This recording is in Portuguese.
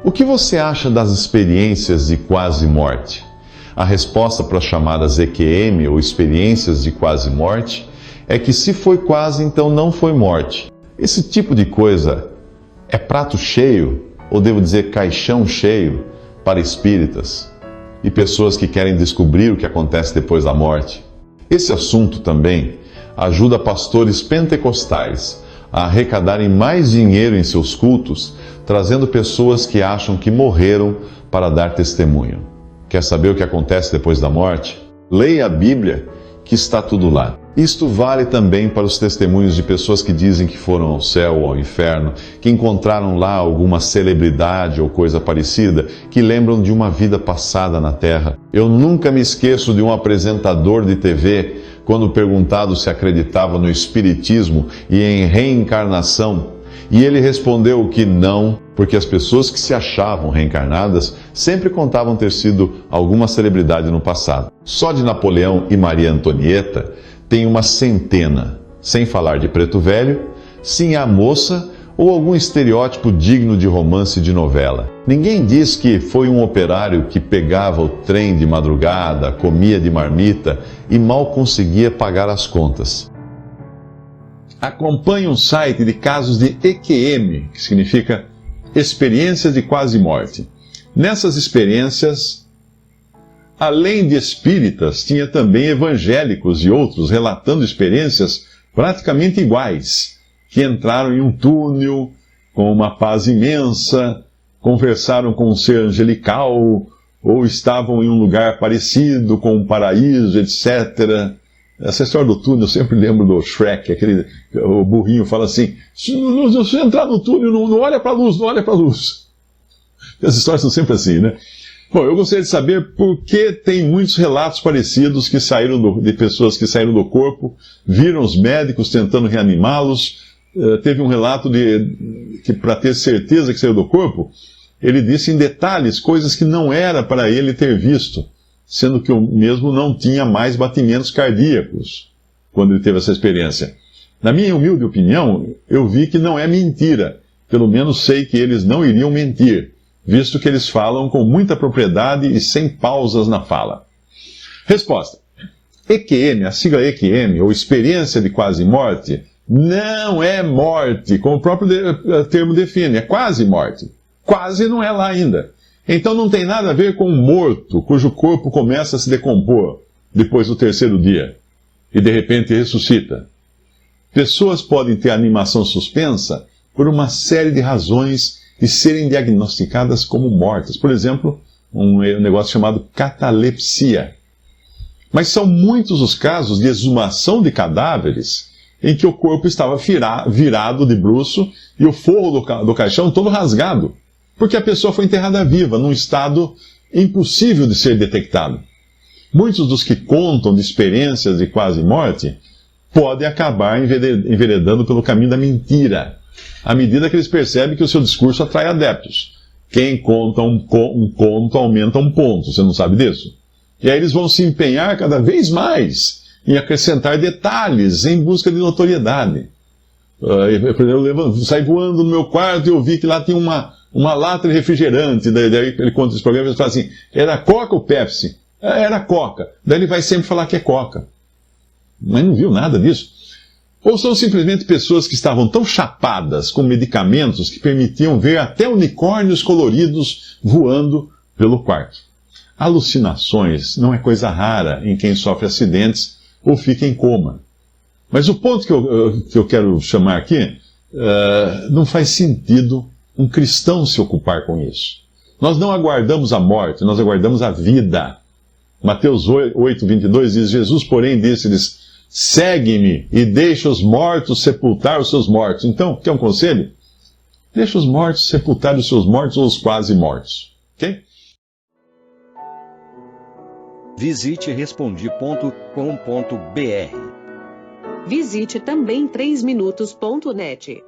O que você acha das experiências de quase morte? A resposta para as chamadas EQM, ou experiências de quase morte, é que se foi quase, então não foi morte. Esse tipo de coisa é prato cheio, ou devo dizer caixão cheio, para espíritas e pessoas que querem descobrir o que acontece depois da morte. Esse assunto também ajuda pastores pentecostais a arrecadarem mais dinheiro em seus cultos, trazendo pessoas que acham que morreram para dar testemunho. Quer saber o que acontece depois da morte? Leia a Bíblia, que está tudo lá. Isto vale também para os testemunhos de pessoas que dizem que foram ao céu ou ao inferno, que encontraram lá alguma celebridade ou coisa parecida, que lembram de uma vida passada na Terra. Eu nunca me esqueço de um apresentador de TV, quando perguntado se acreditava no espiritismo e em reencarnação, e ele respondeu que não, porque as pessoas que se achavam reencarnadas sempre contavam ter sido alguma celebridade no passado. Só de Napoleão e Maria Antonieta tem uma centena, sem falar de Preto Velho, Sim a Moça ou algum estereótipo digno de romance de novela. Ninguém diz que foi um operário que pegava o trem de madrugada, comia de marmita e mal conseguia pagar as contas. Acompanhe um site de casos de EQM, que significa experiências de quase morte. Nessas experiências, além de espíritas, tinha também evangélicos e outros relatando experiências praticamente iguais, que entraram em um túnel com uma paz imensa, conversaram com um ser angelical, ou estavam em um lugar parecido com um paraíso, etc. Essa história do túnel, eu sempre lembro do Shrek, o burrinho fala assim, se você entrar no túnel, não olha para a luz, não olha para a luz. As histórias são sempre assim, né? Bom, eu gostaria de saber por que tem muitos relatos parecidos que saíram de pessoas que saíram do corpo, viram os médicos tentando reanimá-los. Teve um relato que, para ter certeza que saiu do corpo, ele disse em detalhes coisas que não era para ele ter visto, sendo que o mesmo não tinha mais batimentos cardíacos quando ele teve essa experiência. Na minha humilde opinião, eu vi que não é mentira. Pelo menos sei que eles não iriam mentir, visto que eles falam com muita propriedade e sem pausas na fala. Resposta. EQM, a sigla EQM, ou experiência de quase morte, não é morte, como o próprio termo define, é quase morte. Quase não é lá ainda. Então não tem nada a ver com um morto, cujo corpo começa a se decompor depois do terceiro dia, e de repente ressuscita. Pessoas podem ter animação suspensa por uma série de razões e serem diagnosticadas como mortas. Por exemplo, um negócio chamado catalepsia. Mas são muitos os casos de exumação de cadáveres em que o corpo estava virado de bruço e o forro do caixão todo rasgado, porque a pessoa foi enterrada viva, num estado impossível de ser detectado. Muitos dos que contam de experiências de quase morte podem acabar enveredando pelo caminho da mentira, à medida que eles percebem que o seu discurso atrai adeptos. Quem conta um conto aumenta um ponto, você não sabe disso? E aí eles vão se empenhar cada vez mais em acrescentar detalhes em busca de notoriedade. Eu saí voando no meu quarto e eu vi que lá tinha uma lata de refrigerante. Daí ele conta esse programa e ele fala assim, era Coca ou Pepsi? Era Coca. Daí ele vai sempre falar que é Coca. Mas não viu nada disso. Ou são simplesmente pessoas que estavam tão chapadas com medicamentos que permitiam ver até unicórnios coloridos voando pelo quarto. Alucinações não é coisa rara em quem sofre acidentes ou fica em coma. Mas o ponto que eu quero chamar aqui, não faz sentido um cristão se ocupar com isso. Nós não aguardamos a morte, nós aguardamos a vida. Mateus 8:22 diz, Jesus, porém, disse-lhes, segue-me e deixa os mortos sepultar os seus mortos. Então, quer um conselho? Deixa os mortos sepultar os seus mortos ou os quase mortos. Ok? Visite Respondi.com.br. Visite também 3minutos.net.